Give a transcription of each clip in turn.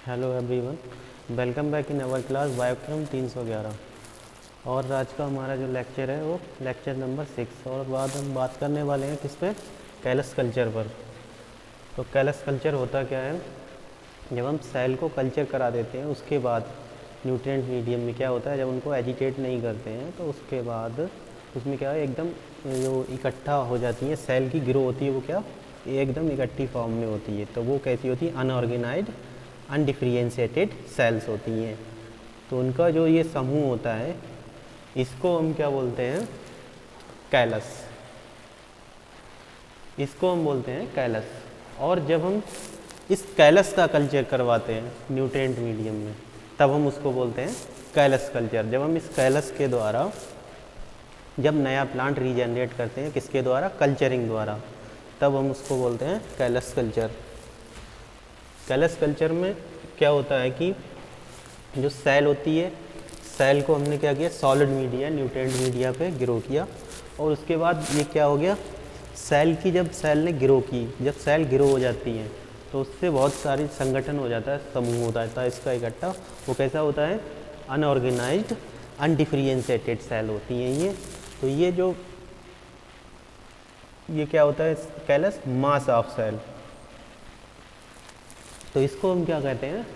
Hello everyone, welcome back in our class biochem 311। और आज का हमारा जो लेक्चर है वो लेक्चर नंबर 6। और बाद हम बात करने वाले हैं किस पे, कैलस कल्चर पर। तो कैलस कल्चर होता क्या है, जब हम सेल को कल्चर करा देते हैं उसके बाद न्यूट्रिएंट मीडियम में क्या होता है, जब उनको एजिटेट नहीं करते हैं तो उसके बाद उसमें क्या है, एकदम जो इकट्ठा हो जाती है सेल की ग्रो होती है, वो क्या एकदम इकट्ठी फॉर्म में होती है। तो वो कैसी होती है, अनऑर्गेनाइज्ड अनडिफ्रेंशिएटेड सेल्स होती हैं। तो उनका जो ये समूह होता है इसको हम क्या बोलते हैं, कैलस। इसको हम बोलते हैं कैलस। और जब हम इस कैलस का कल्चर करवाते हैं न्यूट्रिएंट मीडियम में तब हम उसको बोलते हैं कैलस कल्चर। जब हम इस कैलस के द्वारा जब नया प्लांट रीजनरेट करते हैं, किसके द्वारा, कल्चरिंग द्वारा, तब हम उसको बोलते हैं कैलस कल्चर। कैलस कल्चर में क्या होता है कि जो सेल होती है, सेल को हमने क्या किया, सॉलिड मीडिया न्यूट्रिएंट मीडिया पे ग्रो किया। और उसके बाद ये क्या हो गया, सेल की जब सेल ने ग्रो की, जब सेल ग्रो हो जाती है तो उससे बहुत सारी संगठन हो जाता है, समूह होता है इसका इकट्ठा। वो कैसा होता है, अनऑर्गेनाइज्ड अनडिफ्रेंशिएटेड सेल होती हैं ये। तो ये क्या होता है, कैलस मास ऑफ सेल। तो इसको हम क्या कहते हैं,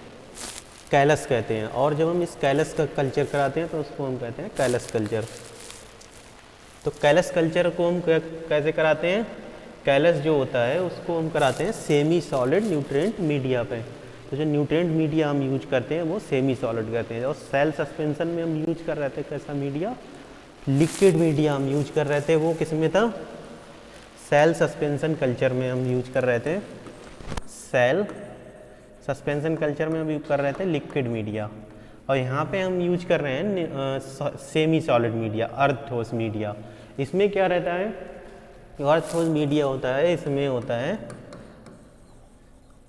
कैलस कहते हैं। और जब हम इस कैलस का कल्चर कराते हैं तो उसको हम कहते हैं कैलस कल्चर। तो कैलस कल्चर को हम कैसे कराते हैं, कैलस जो होता है उसको हम कराते हैं सेमी सॉलिड न्यूट्रिएंट मीडिया पे। तो जो न्यूट्रिएंट मीडिया हम यूज करते हैं वो सेमी सॉलिड कहते हैं। और सेल सस्पेंशन में हम यूज कर रहे थे कैसा मीडिया, लिक्विड मीडिया हम यूज कर रहे थे। वो किस में था, सेल सस्पेंशन कल्चर में हम यूज कर रहे थे, सेल सस्पेंशन कल्चर में हम यूज कर रहे थे लिक्विड मीडिया। और यहाँ पे हम यूज कर रहे हैं सेमी सॉलिड मीडिया, अर्थोस मीडिया। इसमें क्या रहता है, अर्थोस मीडिया होता है, इसमें होता है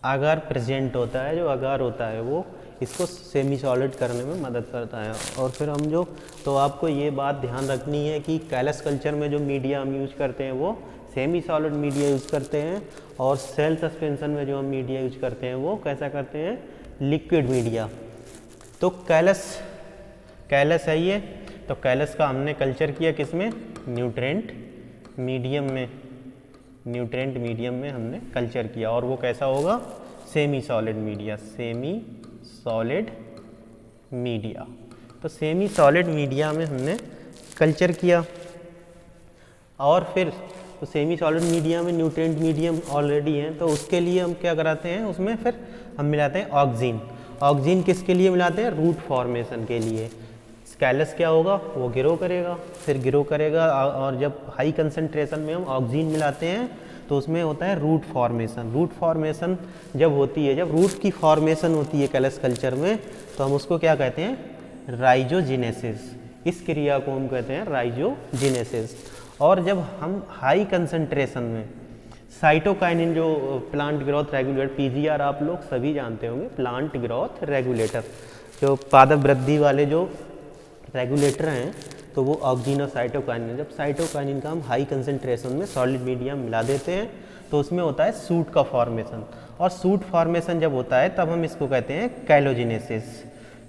अगार प्रेजेंट होता है। जो अगार होता है वो इसको सेमी सॉलिड करने में मदद करता है। और फिर हम जो, तो आपको ये बात ध्यान रखनी है कि कैलस कल्चर में जो मीडिया हम यूज करते हैं वो सेमी सॉलिड मीडिया यूज करते हैं। और सेल सस्पेंशन में जो हम मीडिया यूज करते हैं वो कैसा करते हैं, लिक्विड मीडिया। तो कैलस है ये। तो कैलस का हमने कल्चर किया किसमें, न्यूट्रिएंट मीडियम में। न्यूट्रिएंट मीडियम में हमने कल्चर किया। और वो कैसा होगा, semi solid media, semi solid media. तो सेमी सॉलिड मीडिया में हमने कल्चर किया। और फिर तो सेमी सॉलिड मीडिया में न्यूट्रिएंट मीडियम ऑलरेडी है, तो उसके लिए हम क्या कराते हैं, उसमें फिर हम मिलाते हैं ऑक्सीजन। ऑक्सीजन किसके लिए मिलाते हैं, रूट फॉर्मेशन के लिए। कैलस क्या होगा, वो ग्रो करेगा, फिर ग्रो करेगा। और जब हाई कंसंट्रेशन में हम ऑक्सीजन मिलाते हैं तो उसमें होता है रूट फॉर्मेशन। रूट फॉर्मेशन जब होती है, जब रूट की फॉर्मेशन होती है कैलस कल्चर में, तो हम उसको क्या कहते हैं, राइजोजेनेसिस। इस क्रिया को हम कहते हैं राइजोजेनेसिस। और जब हम हाई कंसंट्रेशन में साइटोकाइनिन, जो प्लांट ग्रोथ रेगुलेटर, पीजीआर आप लोग सभी जानते होंगे, प्लांट ग्रोथ रेगुलेटर, जो पादप वृद्धि वाले जो रेगुलेटर हैं, तो वो ऑक्सीजन और साइटोकाइनिन। जब साइटोकाइनिन का हम हाई कंसंट्रेशन में सॉलिड मीडिया मिला देते हैं तो उसमें होता है सूट का फॉर्मेशन। और सूट फॉर्मेशन जब होता है तब हम इसको कहते हैं कैलोजेनेसिस।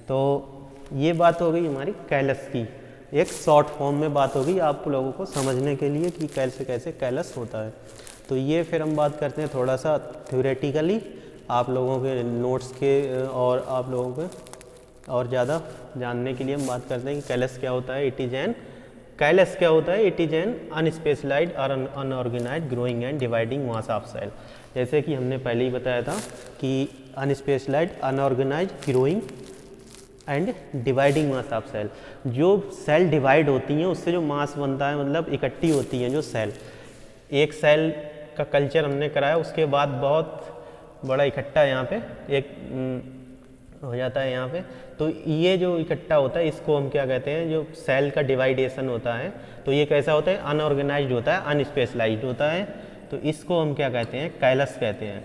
तो ये बात हो गई हमारी कैलस की, एक शॉर्ट फॉर्म में बात होगी आप लोगों को समझने के लिए कि कैसे कैसे कैलस होता है। तो ये फिर हम बात करते हैं थोड़ा सा थ्योरेटिकली आप लोगों के नोट्स के, और आप लोगों के और ज़्यादा जानने के लिए हम बात करते हैं कि कैलस क्या होता है। कैलस क्या होता है, इट इज एन अनस्पेशलाइज्ड और unorganized growing and dividing mass of cell. जैसे कि हमने पहले ही बताया था कि unspecialized unorganized growing and dividing mass of cell, जो सेल डिवाइड होती हैं उससे जो मास बनता है, मतलब इकट्ठी होती हैं जो सेल। एक सेल का कल्चर हमने कराया, उसके बाद बहुत बड़ा इकट्ठा यहाँ पे एक हो जाता है यहाँ पे। तो ये जो इकट्ठा होता है इसको हम क्या कहते हैं, जो सेल का डिवाइडेशन होता है, तो ये कैसा होता है, अनऑर्गेनाइज्ड होता है, अनस्पेशलाइज्ड होता है। तो इसको हम क्या कहते हैं, कैलस कहते हैं।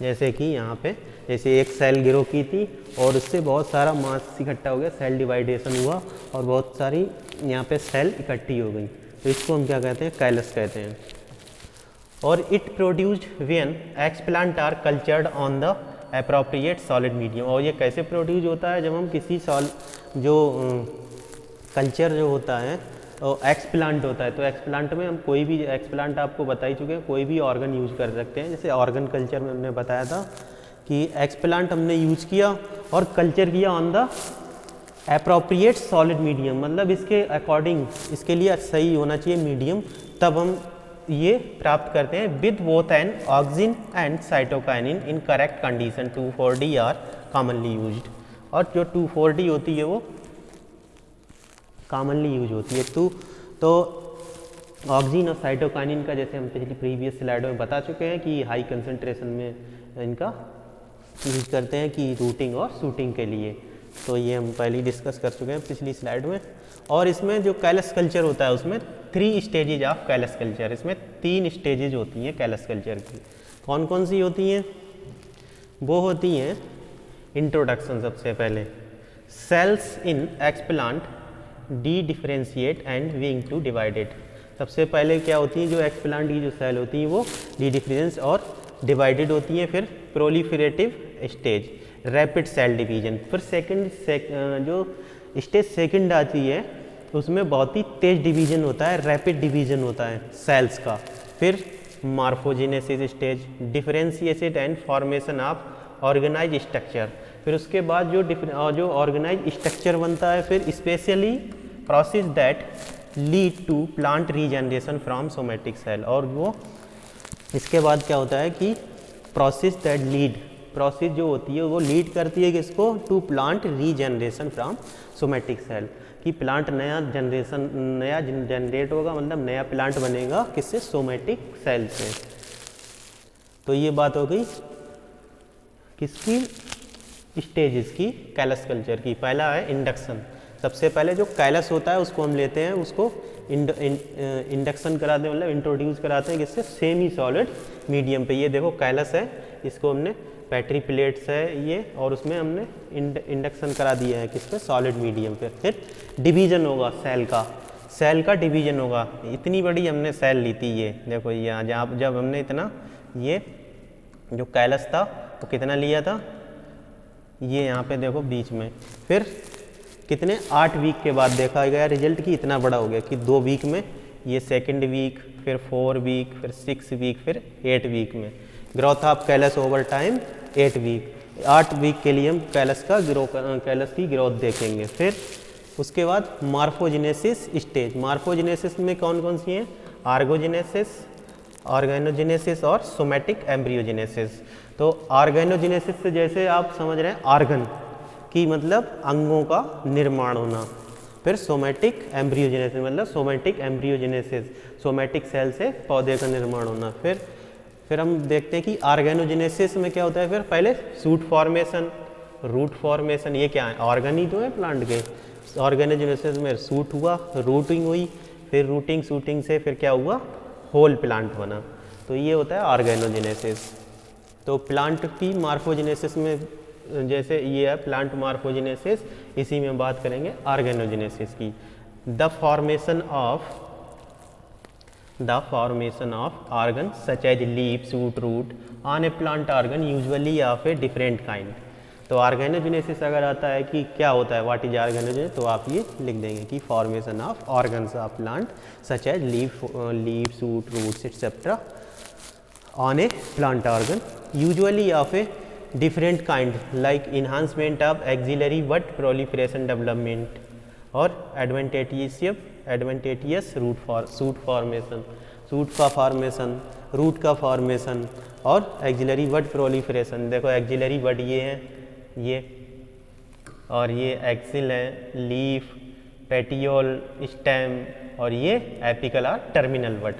जैसे कि यहाँ पे जैसे एक सेल ग्रो की थी और उससे बहुत सारा मास इकट्ठा हो गया, सेल डिवाइडेशन हुआ और बहुत सारी यहाँ पे सेल इकट्ठी हो गई, तो इसको हम क्या कहते हैं, कैलस कहते हैं। और it produced when explant are cultured on the appropriate solid medium. और ये कैसे प्रोड्यूस होता है, जब हम किसी कल्चर जो होता है और एक्सप्लांट होता है, तो एक्सप्लांट में हम कोई भी एक्सप्लांट आपको बता ही चुके हैं, कोई भी ऑर्गन यूज कर सकते हैं। जैसे ऑर्गन कल्चर में हमने बताया था कि एक्सप्लांट हमने यूज किया और कल्चर किया on the appropriate solid medium, मतलब इसके अकॉर्डिंग, इसके लिए सही होना चाहिए मीडियम, तब हम ये प्राप्त करते हैं with both an auxin and cytokinin in correct condition 2,4-D are commonly used. और जो 2,4-D होती है वो कॉमनली यूज होती है। तो ऑक्सिन और साइटोकाइनिन का, जैसे हम पिछली प्रीवियस स्लाइडों में बता चुके हैं कि हाई कंसंट्रेशन में इनका यूज करते हैं कि रूटिंग और शूटिंग के लिए, तो ये हम पहले ही डिस्कस कर चुके हैं पिछली स्लाइड में। और इसमें जो कैलस कल्चर होता है उसमें 3 स्टेजेज ऑफ कैलस कल्चर, इसमें 3 स्टेजेज होती हैं कैलस कल्चर की। कौन कौन सी होती हैं? वो होती हैं इंट्रोडक्शन, सबसे पहले cells in explant dedifferentiate and being to divided. सबसे पहले क्या होती है, जो एक्सप्लांट की जो सेल होती है वो डी डिफरेंस और डिवाइडेड होती हैं। फिर proliferative stage, rapid cell division. फिर जो स्टेज सेकंड आती है उसमें बहुत ही तेज डिवीजन होता है, रैपिड डिवीजन होता है सेल्स का। फिर morphogenesis stage, differentiation and formation of organise structure. फिर उसके बाद जो ऑर्गेनाइज स्ट्रक्चर बनता है, फिर specially process that lead to plant regeneration from somatic cell. और वो इसके बाद क्या होता है कि प्रोसेस जो होती है वो लीड करती है किसको, to plant regeneration from somatic cell, कि प्लांट नया जनरेट होगा, मतलब नया प्लांट बनेगा किससे, सोमेटिक सेल से। तो ये बात हो गई किसकी, स्टेजेस की, कैलस कल्चर की। पहला है इंडक्शन। सबसे पहले जो कैलस होता है उसको हम लेते हैं, उसको इंडक्शन कराते हैं, मतलब इंट्रोड्यूस कराते हैं किससे, सेमी सॉलिड मीडियम पे। ये देखो कैलस है, इसको हमने पेट्री प्लेट्स है ये, और उसमें हमने इंडक्शन करा दिया है किस पे, सॉलिड मीडियम पे। फिर डिवीजन होगा सेल का डिवीजन होगा। इतनी बड़ी हमने सेल ली थी, ये देखो यहाँ जब हमने इतना, ये जो कैलस था वो कितना लिया था, ये यहाँ पे देखो बीच में। फिर कितने 8 वीक के बाद देखा गया रिजल्ट कि इतना बड़ा हो गया कि 2 वीक में, ये सेकंड वीक, फिर 4 वीक, फिर 6 वीक, फिर 8 वीक में। Growth of callus over time 8 week के लिए हम कैलस की ग्रोथ देखेंगे। फिर उसके बाद मॉर्फोजेनेसिस स्टेज। मॉर्फोजेनेसिस में कौन कौन सी हैं, आर्गोजेनेसिस, ऑर्गेनोजेनेसिस और सोमेटिक एम्ब्रियोजेनेसिस। तो ऑर्गेनोजेनेसिस से जैसे आप समझ रहे हैं ऑर्गन की मतलब अंगों का निर्माण होना। फिर सोमेटिक एम्ब्रियोजेनेसिस मतलब सोमेटिक एम्ब्रियोजेनेसिस, सोमेटिक सेल से पौधे का निर्माण होना। फिर हम देखते हैं कि ऑर्गेनोजेनेसिस में क्या होता है, फिर पहले सूट फॉर्मेशन, रूट फॉर्मेशन। ये क्या है, ऑर्गन ही तो है प्लांट के। ऑर्गेनोजेनेसिस में सूट हुआ, रूटिंग हुई, फिर रूटिंग शूटिंग से फिर क्या हुआ, होल प्लांट बना। तो ये होता है ऑर्गेनोजेनेसिस। तो प्लांट की मॉर्फोजेनेसिस में जैसे ये है प्लांट मॉर्फोजेनेसिस, इसी में बात करेंगे ऑर्गेनोजेनेसिस की। The formation of organ such as leaf, shoot, root on a plant organ usually of a different kind. तो ऑर्गेनोजेनेसिस अगर आता है कि क्या होता है, व्हाट इज ऑर्गेनोजेनेसिस, तो आप ये लिख देंगे कि formation of organs of plant such as leaf, shoot, roots etcetera on a plant organ usually of a different kind like enhancement of axillary bud proliferation development और advantageous shoot formation, रूट का formation और axillary बड proliferation. देखो axillary बड ये है, ये और ये axle है, लीफ, पेटियोल, स्टेम और ये एपिकल और टर्मिनल बड।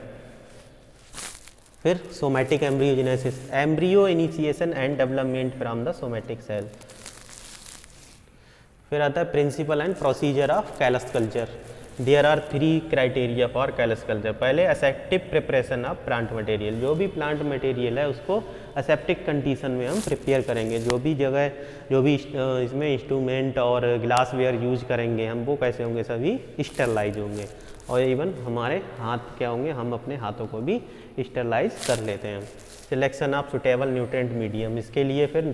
फिर somatic embryogenesis, embryo initiation and development from the somatic cell. फिर आता है principal and procedure of callus culture. There are 3 criteria for callus culture. पहले aseptic preparation of plant material, जो भी प्लांट मटेरियल है उसको aseptic condition में हम प्रिपेयर करेंगे। जो भी इसमें इंस्ट्रूमेंट और ग्लासवेयर यूज करेंगे हम, वो कैसे होंगे, सभी स्टरलाइज होंगे। और इवन हमारे हाथ क्या होंगे, हम अपने हाथों को भी स्टरलाइज कर लेते हैं। Selection of suitable nutrient medium, इसके लिए फिर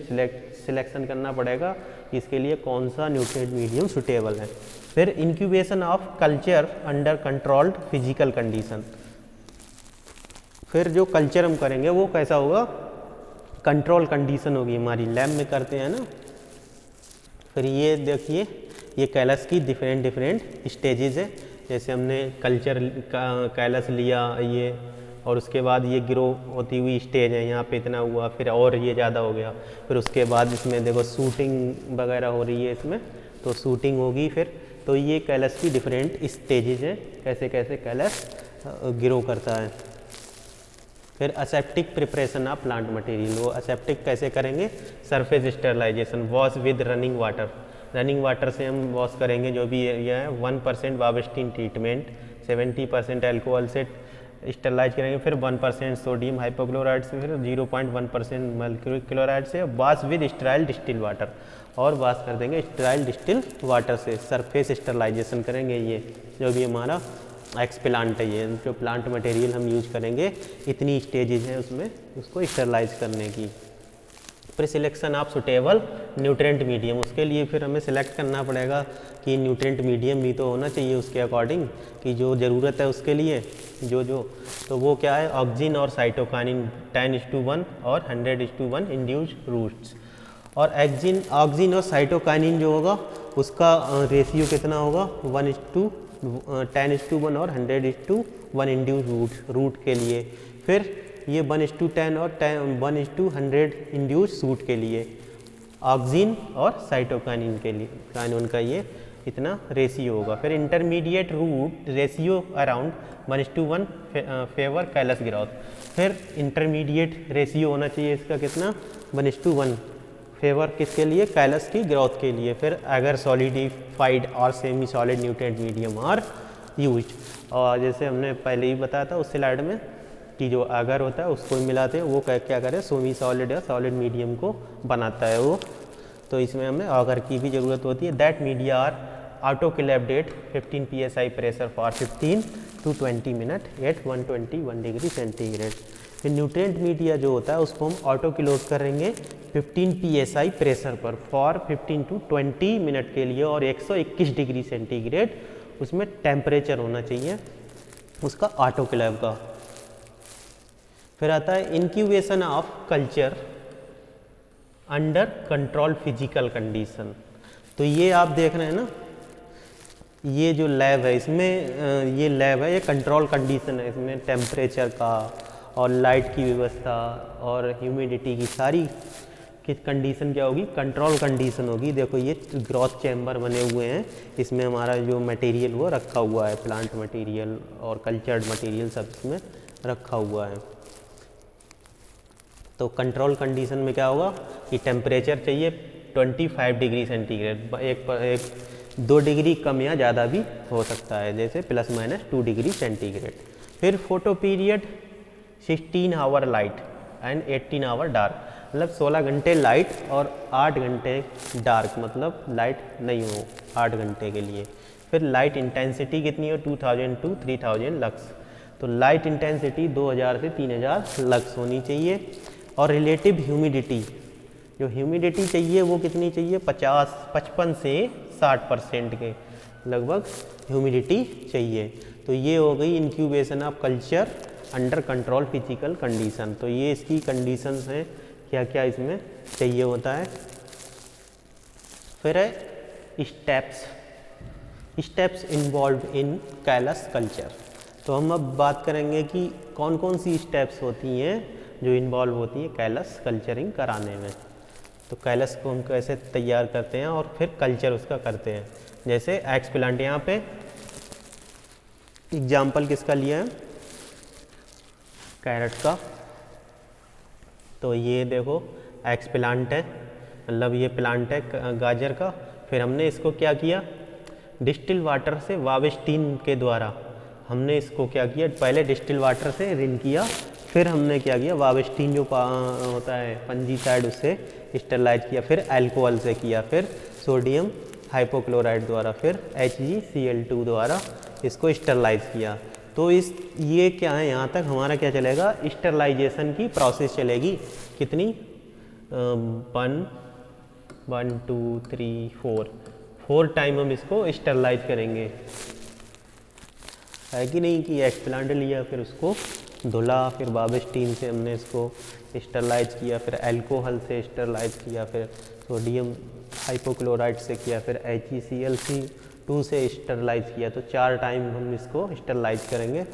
सिलेक्शन करना पड़ेगा कि इसके लिए कौन सा न्यूट्रिएंट मीडियम सुटेबल है। फिर incubation of culture under controlled physical condition, फिर जो कल्चर हम करेंगे वो कैसा होगा, कंट्रोल कंडीशन होगी हमारी, लैब में करते हैं ना। फिर ये देखिए ये कैलस की डिफरेंट स्टेजेस है, जैसे हमने कल्चर कैलस लिया ये, और उसके बाद ये ग्रो होती हुई स्टेज है, यहाँ पे इतना हुआ, फिर और ये ज़्यादा हो गया, फिर उसके बाद इसमें देखो शूटिंग वगैरह हो रही है इसमें, तो शूटिंग होगी फिर। तो ये कैलस की डिफरेंट स्टेजेस है, कैसे कैसे कैलस ग्रो करता है। फिर aseptic preparation of plant material, वो असेप्टिक कैसे करेंगे, surface sterilisation, wash with running water, running water से हम वॉश करेंगे जो भी एरिया है। 1% वावेस्टिन ट्रीटमेंट, 70% अल्कोहल से स्टरलाइज करेंगे, फिर 1% सोडियम हाइपोक्लोराइड से, फिर 0.1% मर्क्यूरी क्लोराइड से, wash with sterile distil water, और वॉश कर देंगे स्टेराइल डिस्टिल वाटर से, सरफेस स्टरलाइजेशन करेंगे। ये जो भी हमारा एक्स प्लांट है, ये जो प्लांट मटेरियल हम यूज करेंगे, इतनी स्टेजेस हैं उसमें उसको स्टरलाइज करने की। फिर selection of suitable nutrient medium, उसके लिए फिर हमें सिलेक्ट करना पड़ेगा कि न्यूट्रिएंट मीडियम भी तो होना चाहिए उसके अकॉर्डिंग, कि जो ज़रूरत है उसके लिए जो तो वो क्या है, ऑक्सीजन और साइटोकाइनिन 10:1 और 100:1 इंड्यूस रूट्स। और ऑक्सीजन और साइटोकाइनिन जो होगा उसका रेशियो कितना होगा, 10:1 और 100:1 इंड्यूस रूट के लिए। फिर ये 1:10 और 1:100 इंड्यूस सूट के लिए, ऑक्सीजन और साइटोकाइनिन के लिए काइनिन का ये इतना रेशियो होगा। फिर intermediate root ratio around 1:1 favour callus growth, फिर इंटरमीडिएट रेशियो होना चाहिए इसका कितना, 1:1 फेवर किसके लिए, कैलस की ग्रोथ के लिए। फिर अगर सॉलिडिफाइड और semi solid nutrient medium are used, और जैसे हमने पहले ही बताया था उस स्लाइड में कि जो अगर होता है उसको मिलाते हैं, वो क्या करे, सेमी सॉलिड या सॉलिड मीडियम को बनाता है वो। तो इसमें हमें अगर की भी ज़रूरत होती है। That media are autoclaved at 15 psi pressure for 15 to 20 minute at 121 degree centigrade. फिर न्यूट्रिएंट मीडिया जो होता है उसको हम ऑटोक्लेव करेंगे 15 psi प्रेशर पर फॉर 15 to 20 मिनट के लिए, और 121 डिग्री सेंटीग्रेड उसमें टेम्परेचर होना चाहिए उसका ऑटोक्लेव का। फिर आता है incubation of culture under control physical condition. तो ये आप देख रहे हैं ना, ये जो लैब है इसमें ये लैब है, ये कंट्रोल कंडीशन है, इसमें टेम्परेचर का और लाइट की व्यवस्था और ह्यूमिडिटी की सारी की कंडीशन क्या होगी, कंट्रोल कंडीशन होगी। देखो ये ग्रोथ चैम्बर बने हुए हैं, इसमें हमारा जो मटेरियल वो रखा हुआ है, प्लांट मटेरियल और कल्चर्ड मटेरियल सब इसमें रखा हुआ है। तो कंट्रोल कंडीशन में क्या होगा कि टेम्परेचर चाहिए 25 डिग्री सेंटीग्रेड, एक 2 डिग्री कम या ज़्यादा भी हो सकता है, जैसे ±2 डिग्री सेंटीग्रेड। फिर photoperiod 16 hour light and 18 hour dark, मतलब 16 घंटे लाइट और 8 घंटे डार्क, मतलब लाइट नहीं हो 8 घंटे के लिए। फिर लाइट इंटेंसिटी कितनी हो, 2000 to 3000 लक्स, तो लाइट इंटेंसिटी 2000 से 3000 लक्स होनी चाहिए। और रिलेटिव ह्यूमिडिटी, जो ह्यूमिडिटी चाहिए वो कितनी चाहिए, 55 से 60% के लगभग ह्यूमिडिटी चाहिए। तो ये हो गई incubation of culture under control physical condition. तो ये इसकी कंडीशंस हैं, क्या क्या इसमें चाहिए होता है। फिर है steps involve in callus culture. तो हम अब बात करेंगे कि कौन कौन सी स्टेप्स होती हैं जो इन्वॉल्व होती हैं कैलस कल्चरिंग कराने में। तो कैलस को हम कैसे तैयार करते हैं और फिर कल्चर उसका करते हैं। जैसे एक्स प्लांट, यहाँ पे एग्जाम्पल किसका लिया है, कैरेट का। तो ये देखो एक्स प्लांट है, मतलब ये प्लांट है गाजर का। फिर हमने इसको क्या किया, डिस्टिल वाटर से वावेस्टीन के द्वारा हमने इसको क्या किया, पहले डिस्टिल वाटर से रिन किया, फिर हमने क्या किया, वावेस्टीन जो होता है फंजीसाइड उससे स्टरलाइज किया, फिर अल्कोहल से किया, फिर सोडियम हाइपोक्लोराइड द्वारा, फिर HgCl2 द्वारा इसको स्टरलाइज किया। तो इस ये क्या है, यहाँ तक हमारा क्या चलेगा, स्टरलाइजेशन की प्रोसेस चलेगी। कितनी, 1 2 3 4 टाइम हम इसको स्टरलाइज करेंगे, है कि नहीं, कि एक्सप्लांट लिया, फिर उसको धुला, फिर बाबेस्टीन से हमने इसको स्टरलाइज किया, फिर अल्कोहल से स्टरलाइज किया, फिर सोडियम हाइपोक्लोराइड से किया, फिर HECl2 से स्टरलाइज किया। तो 4 टाइम हम इसको स्टरलाइज करेंगे।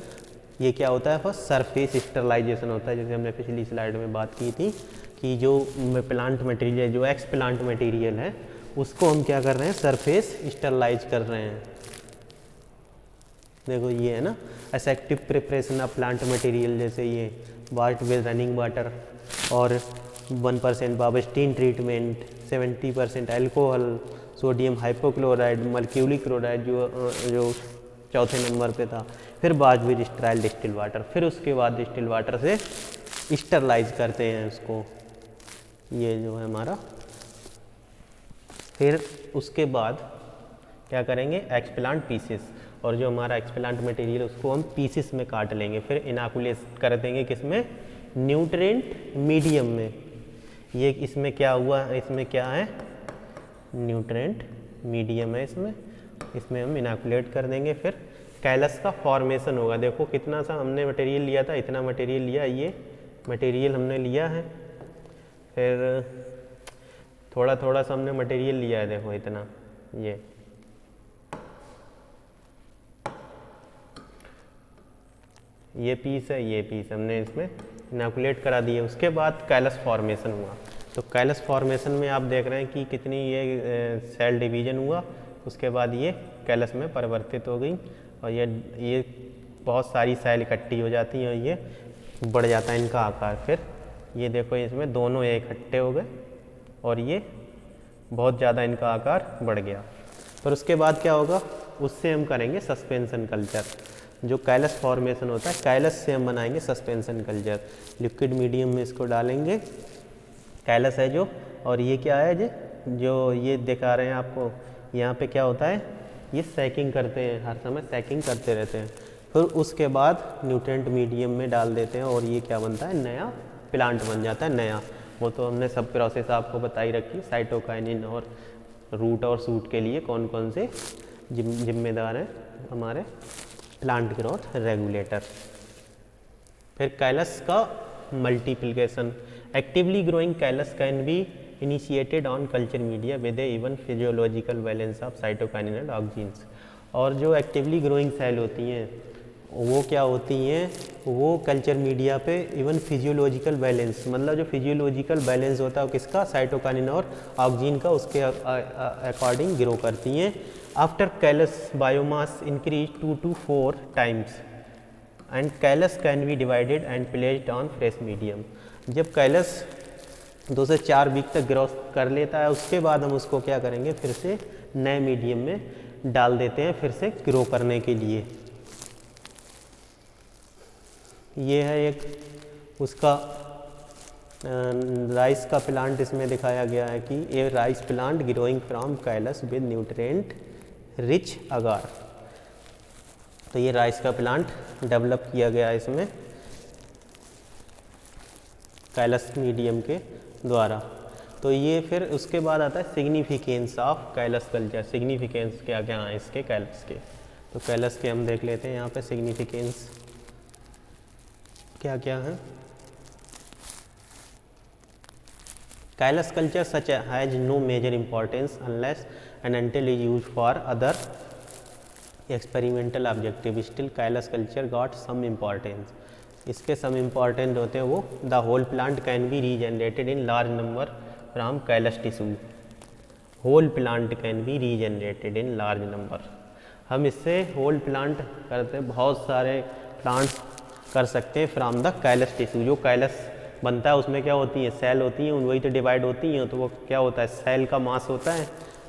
ये क्या होता है, फर्स्ट सरफेस स्टरलाइजेशन होता है, जैसे हमने पिछली स्लाइड में बात की थी कि जो प्लांट मटेरियल, जो एक्स प्लांट मटेरियल है, उसको हम क्या कर रहे हैं, सरफेस स्टरलाइज कर रहे हैं। देखो ये है ना, aseptic preparation of plant material, जैसे ये वाट विद रनिंग वाटर और 1% Bavistin treatment, 70% alcohol, sodium hypochlorite, mercury chloride जो चौथे नंबर पे था, फिर बाद में स्टेराइल डिस्टिल वाटर, फिर उसके बाद डिस्टिल वाटर से स्टरलाइज करते हैं उसको, ये जो है हमारा। फिर उसके बाद क्या करेंगे, एक्सप्लांट पीसेस, और जो हमारा एक्सप्लांट मटेरियल उसको हम पीसेस में काट लेंगे, फिर इनाकुलेट कर देंगे, किसमें, न्यूट्रिएंट मीडियम में। ये इसमें क्या हुआ, इसमें क्या है, न्यूट्रिएंट मीडियम है, इसमें हम इनाकुलेट कर देंगे, फिर कैलस का फॉर्मेशन होगा। देखो कितना सा हमने मटेरियल लिया था, इतना मटेरियल लिया, ये मटेरियल हमने लिया है, फिर थोड़ा थोड़ा सा हमने मटेरियल लिया है, देखो इतना, ये पीस है, ये पीस हमने इसमें इनाकुलेट करा दिए। उसके बाद कैलस फॉर्मेशन हुआ। तो कैलस फॉर्मेशन में आप देख रहे हैं कि कितनी ये सेल डिवीजन हुआ, उसके बाद ये कैलस में परिवर्तित हो गई, और ये बहुत सारी सेल इकट्ठी हो जाती हैं और ये बढ़ जाता है इनका आकार। फिर ये देखो इसमें दोनों ये इकट्ठे हो गए और ये बहुत ज़्यादा इनका आकार बढ़ गया। पर उसके बाद क्या होगा, उससे हम करेंगे सस्पेंशन कल्चर। जो कैलस फॉर्मेशन होता है, कैलस से हम बनाएंगे सस्पेंशन कल्चर। लिक्विड मीडियम में इसको डालेंगे, कैलस है जो, और ये क्या है जो ये दिखा रहे हैं आपको, यहाँ पे क्या होता है, ये सैकिंग करते हैं, हर समय सैकिंग करते रहते हैं। फिर उसके बाद न्यूट्रिएंट मीडियम में डाल देते हैं और ये क्या बनता है, नया प्लांट बन जाता है, नया। वो तो हमने सब प्रोसेस आपको बताई रखी, साइटोकाइनिन और रूट और शूट के लिए कौन कौन से जिम्मेदार हैं हमारे प्लांट ग्रोथ रेगुलेटर। फिर कैलस का multiplication, actively growing callus can be initiated on culture media with even physiological balance of cytokinin and auxins. और जो एक्टिवली ग्रोइंग सेल होती हैं वो क्या होती हैं, वो कल्चर मीडिया पे इवन फिजियोलॉजिकल बैलेंस, मतलब जो फिजियोलॉजिकल बैलेंस होता है वो किसका, साइटोकाइनिन और ऑक्जीन का, उसके अकॉर्डिंग ग्रो करती हैं। After callus biomass increase 2 to 4 times and callus can B divided and placed on fresh medium. जब कैलस 2 से 4 वीक तक ग्रो कर लेता है, उसके बाद हम उसको क्या करेंगे, फिर से नए मीडियम में डाल देते हैं फिर से ग्रो करने के लिए। ये है एक उसका राइस का प्लांट, इसमें दिखाया गया है कि ये rice plant growing from callus with nutrient rich agar. तो ये राइस का प्लांट डेवलप किया गया है इसमें कैलस मीडियम के द्वारा। तो ये फिर उसके बाद आता है significance of callus culture. Significance क्या क्या है इसके, कैलस के, तो कैलस के हम देख लेते हैं यहाँ पे सिग्निफिकेंस क्या क्या है। Callus culture such has no major importance unless and until is use for other experimental objective, still callus culture got some importance. इसके सम इम्पॉर्टेंट होते हैं वो, the whole plant can be regenerated in large number from callus tissue. Whole plant can be regenerated in large number. हम इससे whole plant करते, बहुत सारे plants कर सकते हैं फ्रॉम द कैलस टिश्यू। जो कैलस बनता है उसमें क्या होती है, सेल होती हैं, वही तो डिवाइड होती हैं। तो वो क्या होता है, सेल का मास होता है,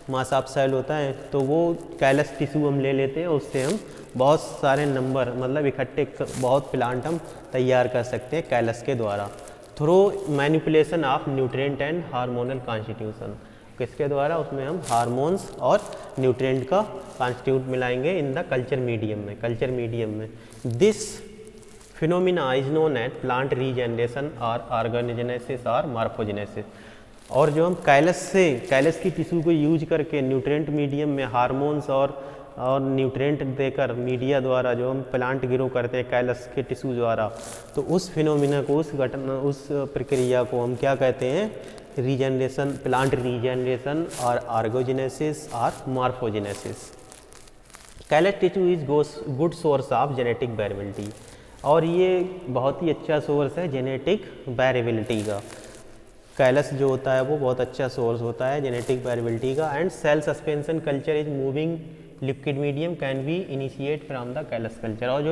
मास ऑफ सेल होता है। तो वो कैलस टिश्यू हम ले लेते हैं, उससे हम बहुत सारे नंबर, मतलब इकट्ठे बहुत प्लांट हम तैयार कर सकते हैं कैलस के द्वारा, through manipulation of nutrient and hormonal constitution. किसके द्वारा, उसमें हम हार्मोन्स और न्यूट्रिएंट का कॉन्स्टिट्यूट मिलाएंगे इन द कल्चर मीडियम में। This phenomena is known at plant regeneration और ऑर्गेनोजेनेसिस और मॉर्फोजेनेसिस। और जो हम कैलस की टिश्यू को यूज करके न्यूट्रिएंट मीडियम में हार्मोन्स और न्यूट्रिएंट देकर मीडिया द्वारा जो हम प्लांट ग्रो करते हैं कैलस के टिश्यू द्वारा, तो उस फिनोमिना को, उस प्रक्रिया को हम क्या कहते हैं, रीजनरेशन, प्लांट रीजनरेशन और ऑर्गेनोजेनेसिस और morphogenesis. Callus tissue is good source of genetic variability, और ये बहुत ही अच्छा सोर्स है जेनेटिक वेरिएबिलिटी का। कैलस जो होता है वो बहुत अच्छा सोर्स होता है जेनेटिक वेरिएबिलिटी का। And cell suspension culture is moving liquid medium can be initiate from the callus culture. और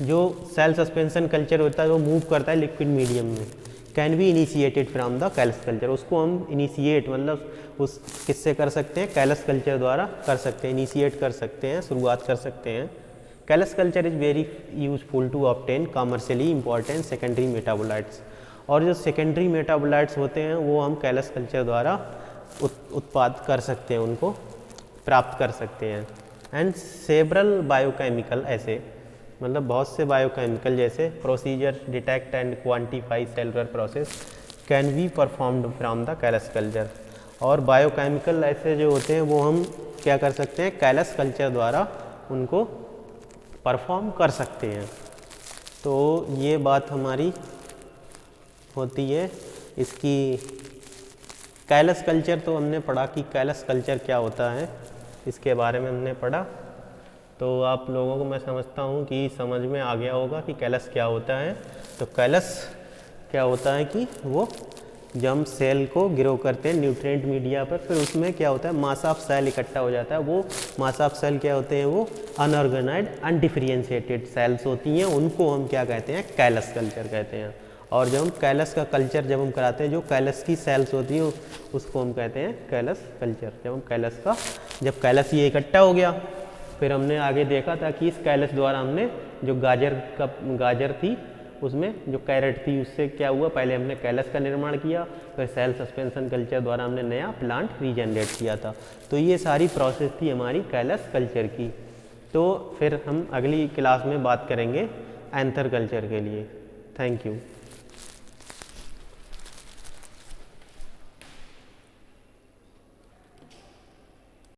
जो सेल सस्पेंशन कल्चर होता है वो मूव करता है लिक्विड मीडियम में, can be initiated from the callus culture. उसको हम इनिशिएट मतलब उस किससे कर सकते हैं, कैलस कल्चर द्वारा कर सकते हैं, इनिशिएट कर सकते हैं, शुरुआत कर सकते हैं। Callus culture is very useful to obtain commercially important secondary metabolites. और जो सेकेंडरी मेटाबोलाइट्स होते हैं वो हम कैलस कल्चर द्वारा उत्पाद कर सकते हैं, उनको प्राप्त कर सकते हैं। एंड सेवरल बायोकेमिकल, ऐसे मतलब बहुत से बायोकेमिकल जैसे procedure detect and quantify cellular process can be performed from the callus culture. और बायोकेमिकल ऐसे जो होते हैं वो हम क्या कर सकते हैं, कैलस कल्चर द्वारा उनको परफॉर्म कर सकते हैं। तो ये बात हमारी होती है इसकी। कैलस कल्चर तो हमने पढ़ा कि कैलस कल्चर क्या होता है, इसके बारे में हमने पढ़ा। तो आप लोगों को मैं समझता हूँ कि समझ में आ गया होगा कि कैलस क्या होता है। तो कैलस क्या होता है कि वो जब हम सेल को ग्रो करते हैं न्यूट्रिएंट मीडिया पर, फिर उसमें क्या होता है, मास ऑफ सेल इकट्ठा हो जाता है। वो मास ऑफ सेल क्या होते हैं, वो अनऑर्गेनाइज्ड अनडिफरेंशिएटेड सेल्स होती हैं, उनको हम क्या कहते हैं, कैलस कल्चर कहते हैं। और जब हम कैलस का कल्चर जब हम कराते हैं, जो कैलस की सेल्स होती हैं उसको हम कहते हैं कैलस कल्चर। जब कैलस ये इकट्ठा हो गया, फिर हमने आगे देखा था कि इस कैलस द्वारा हमने जो गाजर थी उसमें जो कैरेट थी उससे क्या हुआ, पहले हमने कैलस का निर्माण किया, फिर सेल सस्पेंशन कल्चर द्वारा हमने नया प्लांट रीजनरेट किया था। तो ये सारी प्रोसेस थी हमारी कैलस कल्चर की। तो फिर हम अगली क्लास में बात करेंगे एंथर कल्चर के लिए। Thank you.